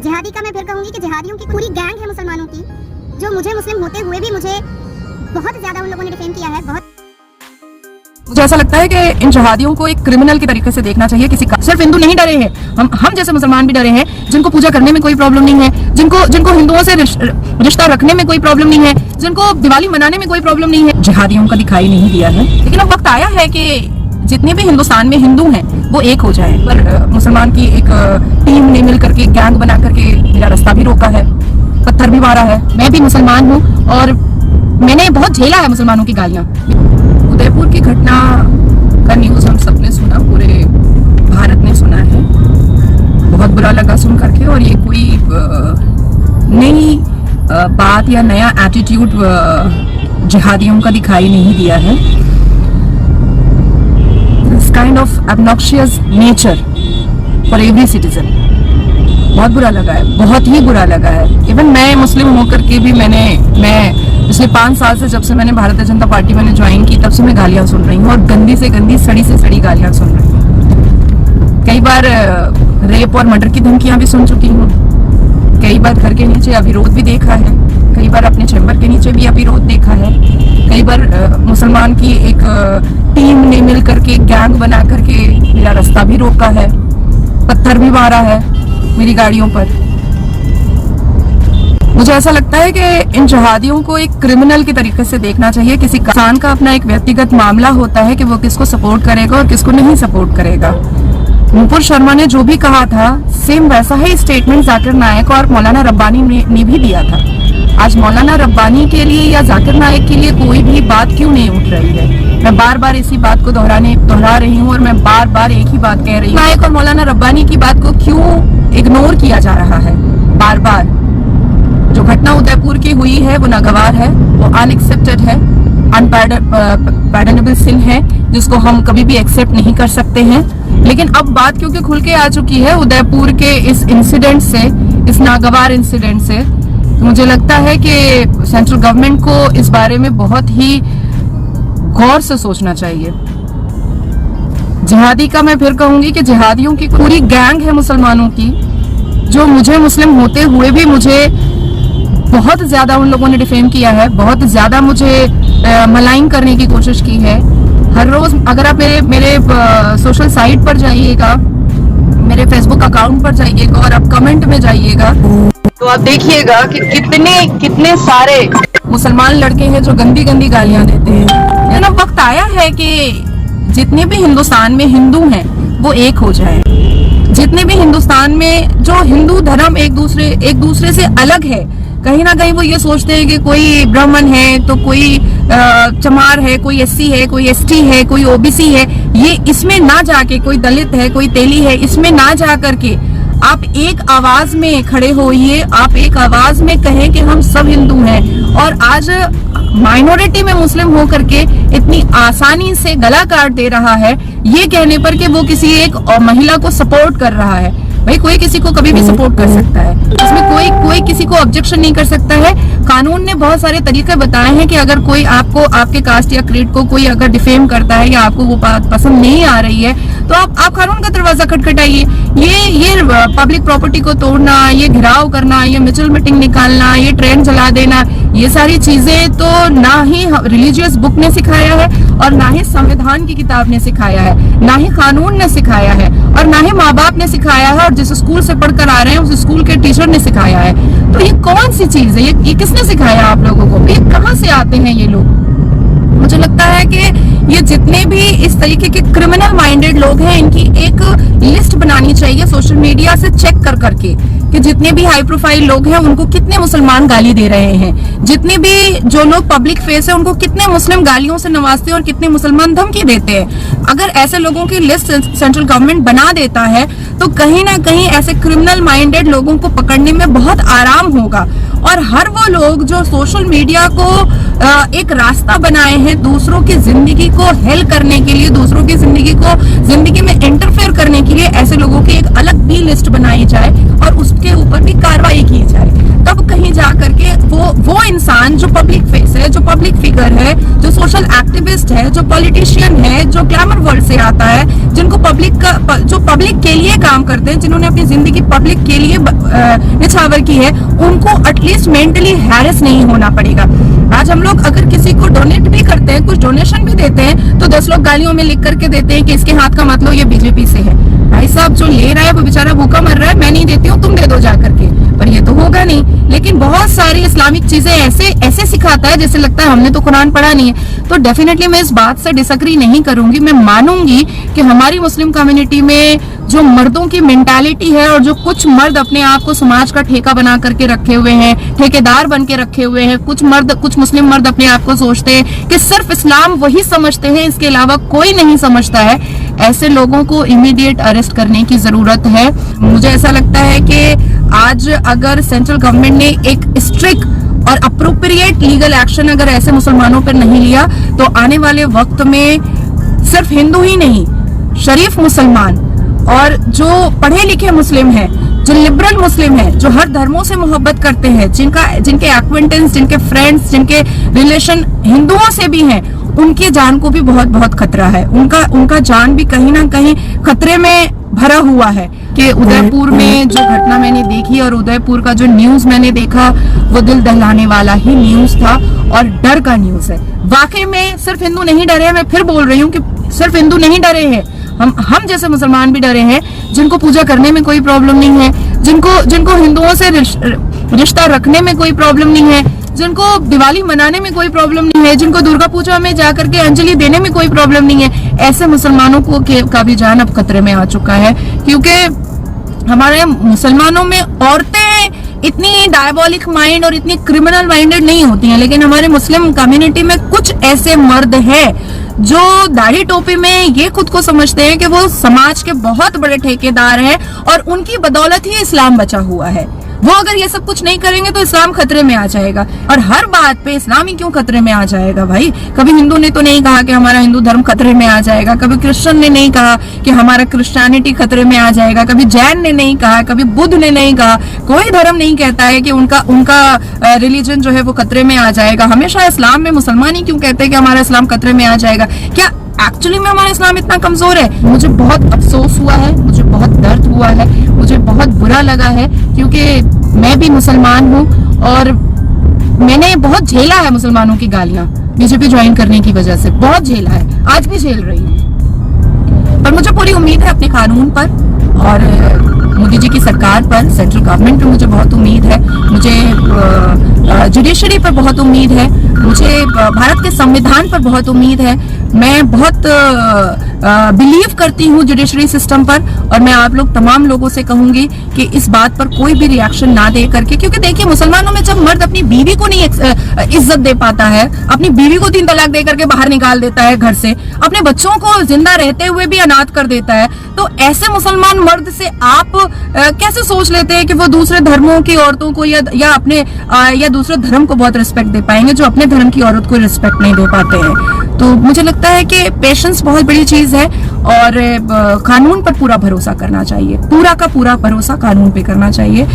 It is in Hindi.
जिहादी का मैं फिर कहूंगी कि जिहादियों की पूरी गैंग है मुसलमानों की, जो मुझे मुस्लिम होते हुए भी मुझे बहुत ज्यादा उन लोगों ने डिफेम किया है। मुझे ऐसा लगता है कि इन जिहादियों को एक क्रिमिनल की तरीके से देखना चाहिए। किसी का सिर्फ हिंदू नहीं डरे हैं, हम जैसे मुसलमान भी डरे हैं, जिनको पूजा करने में कोई प्रॉब्लम नहीं है, जिनको हिंदुओं से रिश्ता रखने में कोई प्रॉब्लम नहीं है, जिनको दिवाली मनाने में कोई प्रॉब्लम नहीं है। जिहादियों का दिखाई नहीं दिया है, लेकिन अब वक्त आया है कि जितने भी हिंदुस्तान में हिंदू हैं वो एक हो जाए। पर मुसलमान की एक टीम ने मिल करके गैंग बना करके मेरा रास्ता भी रोका है, पत्थर भी मारा है। मैं भी मुसलमान हूँ और मैंने बहुत झेला है मुसलमानों की गालियां। उदयपुर की घटना का न्यूज हम सबने सुना, पूरे भारत ने सुना है। बहुत बुरा लगा सुन करके, और ये कोई नई बात या नया एटीट्यूड जिहादियों का दिखाई नहीं दिया है। This kind of obnoxious nature for every citizen. बहुत बुरा लगा है, बहुत ही बुरा लगा है। इवन मैं मुस्लिम होकर के भी मैं पिछले 5 साल से, जब से मैंने भारतीय जनता पार्टी मैंने ज्वाइन की, तब से मैं गालियां सुन रही हूँ, और गंदी से गंदी, सड़ी से सड़ी गालियां सुन रही हूँ। कई बार रेप और मर्डर की धमकियां भी सुन चुकी हूँ, कई बार घर के नीचे अविरोध भी देखा है, कई बार अपने चैम्बर के नीचे भी अविरोध देखा है, कई बार मुसलमान की एक टीम ने मिल करके गैंग बना करके मेरा रास्ता भी रोका है, पत्थर भी मारा है मेरी गाड़ियों पर। मुझे ऐसा लगता है कि इन जिहादियों को एक क्रिमिनल की तरीके से देखना चाहिए। किसी किसान का अपना एक व्यक्तिगत मामला होता है कि वो किसको सपोर्ट करेगा और किसको नहीं सपोर्ट करेगा। नुपुर शर्मा ने जो भी कहा था, सेम वैसा ही स्टेटमेंट जाकिर नायक और मौलाना रब्बानी ने भी दिया था। आज मौलाना रब्बानी के लिए या जाकिर नायक के लिए कोई भी बात क्यों नहीं उठ रही है? मैं बार बार इसी बात को दोहरा रही हूँ, और मैं बार बार एक ही बात कह रही हूँ। नायक और मौलाना रब्बानी की बात को क्यों इग्नोर किया जा रहा है बार बार? जो घटना उदयपुर की हुई है वो नागवार है, वो अनएक्सेप्टेड है, अनपैर्डनेबल सिन है, जिसको हम कभी भी एक्सेप्ट नहीं कर सकते हैं। लेकिन अब बात क्योंकि खुल के आ चुकी है उदयपुर के इस इंसिडेंट से, इस नागवार इंसिडेंट से, तो मुझे लगता है कि सेंट्रल गवर्नमेंट को इस बारे में बहुत ही गौर से सोचना चाहिए। जिहादी का मैं फिर कहूंगी कि जिहादियों की पूरी गैंग है मुसलमानों की, जो मुझे मुस्लिम होते हुए भी मुझे बहुत ज्यादा उन लोगों ने डिफेम किया है, बहुत ज्यादा मुझे मलाइन करने की कोशिश की है। हर रोज अगर आप मेरे सोशल साइट पर जाइएगा, मेरे फेसबुक अकाउंट पर जाइएगा और आप कमेंट में जाइएगा, तो आप देखिएगा कि कितने सारे मुसलमान लड़के हैं जो गंदी गंदी गालियां देते हैं। लेकिन अब वक्त आया है कि जितने भी हिंदुस्तान में हिंदू हैं वो एक हो जाए। जितने भी हिंदुस्तान में जो हिंदू धर्म एक दूसरे से अलग है, कहीं ना कहीं वो ये सोचते हैं कि कोई ब्राह्मण है तो कोई चमार है, कोई एससी है, कोई एसटी है, कोई ओबीसी है, ये इसमें ना जाके, कोई दलित है, कोई तेली है, इसमें ना जा करके आप एक आवाज में खड़े होइए, आप एक आवाज में कहें कि हम सब हिंदू हैं। और आज माइनॉरिटी में मुस्लिम होकर के इतनी आसानी से गला काट दे रहा है, ये कहने पर कि वो किसी एक महिला को सपोर्ट कर रहा है। भाई कोई किसी को कभी भी सपोर्ट कर सकता है, इसमें कोई किसी को ऑब्जेक्शन नहीं कर सकता है। कानून ने बहुत सारे तरीके बताए हैं कि अगर कोई आपको, आपके कास्ट या क्रीड को कोई अगर डिफेम करता है या आपको वो बात पसंद नहीं आ रही है, तो आप कानून का दरवाजा खटखटाइए। ये पब्लिक प्रॉपर्टी को तोड़ना, ये घिराव करना, ये मिचल मीटिंग निकालना, ये ट्रेन जला देना, ये सारी चीजें तो ना ही रिलीजियस बुक ने सिखाया है, और ना ही संविधान की किताब ने सिखाया है, ना ही कानून ने सिखाया है, और ना ही माँ बाप ने सिखाया है, और जिस स्कूल से पढ़कर आ रहे हैं उस स्कूल के टीचर ने सिखाया है। तो ये कौन सी चीज है? ये किसने सिखाया आप लोगों को? ये कहाँ से आते हैं ये लोग? मुझे लगता है कि ये जितने भी इस तरीके के क्रिमिनल माइंडेड लोग हैं, इनकी एक लिस्ट बनानी चाहिए सोशल मीडिया से चेक कर करके कि जितने भी हाई प्रोफाइल लोग हैं उनको कितने मुसलमान गाली दे रहे हैं, जितने भी जो लोग पब्लिक फेस है उनको कितने मुस्लिम गालियों से नवाजते हैं और कितने मुसलमान धमकी देते हैं। अगर ऐसे लोगों की लिस्ट सेंट्रल गवर्नमेंट बना देता है तो कहीं ना कहीं ऐसे क्रिमिनल माइंडेड लोगों को पकड़ने में बहुत आराम होगा। और हर वो लोग जो सोशल मीडिया को एक रास्ता बनाए हैं दूसरों की जिंदगी को हेल करने के लिए, दूसरों की जिंदगी में इंटरफेयर करने के लिए, ऐसे लोगों की एक अलग भी लिस्ट बनाई जाए और उसके ऊपर भी कार्रवाई की जाए। तब कहीं जा करके वो इंसान जो पब्लिक फेस है, जो पब्लिक फिगर है, जो सोशल एक्टिविस्ट है, जो पॉलिटिशियन है, जो ग्लैमर वर्ल्ड से आता है, जिनको जो पब्लिक के लिए काम करते हैं, जिन्होंने अपनी जिंदगी पब्लिक के लिए न्यौछावर की है, उनको एटलीस्ट मेंटली हैरेस नहीं होना पड़ेगा। आज हम लोग अगर किसी को डोनेट भी करते हैं, कुछ डोनेशन भी देते हैं, तो 10 लोग गालियों में लिख करके देते हैं कि इसके हाथ का मतलब ये बीजेपी से है। भाई साहब, जो ले रहा है वो बेचारा भूखा मर रहा है, मैं नहीं देती हूँ, तुम दे दो जा करके, पर ये तो होगा नहीं। लेकिन बहुत सारी इस्लामिक चीजें ऐसे सिखाता है जैसे लगता है हमने तो कुरान पढ़ा नहीं है। तो डेफिनेटली मैं इस बात से डिसएग्री नहीं करूंगी। मैं मानूंगी कि हमारी मुस्लिम कम्युनिटी में जो मर्दों की मेंटालिटी है और जो कुछ मर्द अपने आप को समाज का ठेका बना करके रखे हुए हैं, ठेकेदार बन के रखे हुए हैं, कुछ मुस्लिम मर्द अपने आप को सोचते हैं कि सिर्फ इस्लाम वही समझते हैं, इसके अलावा कोई नहीं समझता है। ऐसे लोगों को इमीडिएट अरेस्ट करने की जरूरत है। मुझे ऐसा लगता है कि आज अगर सेंट्रल गवर्नमेंट ने एक स्ट्रिक्ट और अप्रोप्रिएट लीगल एक्शन अगर ऐसे मुसलमानों पर नहीं लिया, तो आने वाले वक्त में सिर्फ हिंदू ही नहीं, शरीफ मुसलमान और जो पढ़े लिखे मुस्लिम हैं, जो लिबरल मुस्लिम हैं, जो हर धर्मों से मोहब्बत करते हैं, जिनके एक्वेंटेंस, जिनके फ्रेंड्स, जिनके रिलेशन हिंदुओं से भी हैं, उनकी जान को भी बहुत बहुत खतरा है। उनका जान भी कहीं ना कहीं खतरे में भरा हुआ है। कि उदयपुर में जो घटना मैंने देखी और उदयपुर का जो न्यूज मैंने देखा, वो दिल दहलाने वाला ही न्यूज था और डर का न्यूज है। वाकई में सिर्फ हिंदू नहीं डरे हैं, मैं फिर बोल रही हूँ कि सिर्फ हिंदू नहीं डरे हैं, हम जैसे मुसलमान भी डरे हैं, जिनको पूजा करने में कोई प्रॉब्लम नहीं है, जिनको हिंदुओं से रिश्ता रखने में कोई प्रॉब्लम नहीं है, जिनको दिवाली मनाने में कोई प्रॉब्लम नहीं है, जिनको दुर्गा पूजा में जाकर के अंजलि देने में कोई प्रॉब्लम नहीं है, ऐसे मुसलमानों को का भी जान अब खतरे में आ चुका है। क्योंकि हमारे मुसलमानों में औरतें इतनी डायबॉलिक माइंड और इतनी क्रिमिनल माइंडेड नहीं होती हैं, लेकिन हमारे मुस्लिम कम्युनिटी में कुछ ऐसे मर्द हैं जो दाढ़ी टोपी में ये खुद को समझते हैं कि वो समाज के बहुत बड़े ठेकेदार हैं और उनकी बदौलत ही इस्लाम बचा हुआ है। वो अगर ये सब कुछ नहीं करेंगे तो इस्लाम खतरे में आ जाएगा। और हर बात पे इस्लाम ही क्यों खतरे में आ जाएगा भाई? कभी हिंदू ने तो नहीं कहा कि हमारा हिंदू धर्म खतरे में आ जाएगा, कभी क्रिश्चियन ने नहीं कहा कि हमारा क्रिश्चियनिटी खतरे में आ जाएगा, कभी जैन ने नहीं कहा, कभी बुद्ध ने नहीं कहा। कोई धर्म नहीं कहता है कि उनका रिलीजन जो है वो खतरे में आ जाएगा। हमेशा इस्लाम में मुसलमान ही क्यों कहते हैं कि हमारा इस्लाम खतरे में आ जाएगा? क्या एक्चुअली में हमारा इस्लाम इतना कमजोर है? मुझे बहुत अफसोस हुआ है, मुझे बहुत दर्द हुआ है, मुझे बहुत बुरा लगा है, क्योंकि मैं भी मुसलमान हूँ और मैंने बहुत झेला है मुसलमानों की गालियां बीजेपी ज्वाइन करने की वजह से, बहुत झेला है, आज भी झेल रही हूँ। पर मुझे पूरी उम्मीद है अपने कानून पर और मोदी जी की सरकार पर, सेंट्रल गवर्नमेंट पे मुझे बहुत उम्मीद है, मुझे जुडिशरी पर बहुत उम्मीद है, मुझे भारत के संविधान पर बहुत उम्मीद है। मैं बहुत बिलीव करती हूँ जुडिशरी सिस्टम पर और मैं आप लोग तमाम लोगों से कहूंगी कि इस बात पर कोई भी रिएक्शन ना दे करके, क्योंकि देखिए मुसलमानों में जब मर्द अपनी बीवी को नहीं इज्जत दे पाता है, अपनी बीवी को 3 तलाक दे करके बाहर निकाल देता है घर से, अपने बच्चों को जिंदा रहते हुए भी अनाथ कर देता है, तो ऐसे मुसलमान मर्द से आप कैसे सोच लेते हैं कि वो दूसरे धर्मों की औरतों को या दूसरे धर्म को बहुत रिस्पेक्ट दे पाएंगे जो अपने धर्म की औरत को रिस्पेक्ट नहीं दे पाते हैं? तो मुझे लगता है कि पेशेंस बहुत बड़ी चीज है और कानून पर पूरा भरोसा करना चाहिए, पूरा का पूरा भरोसा कानून पे करना चाहिए।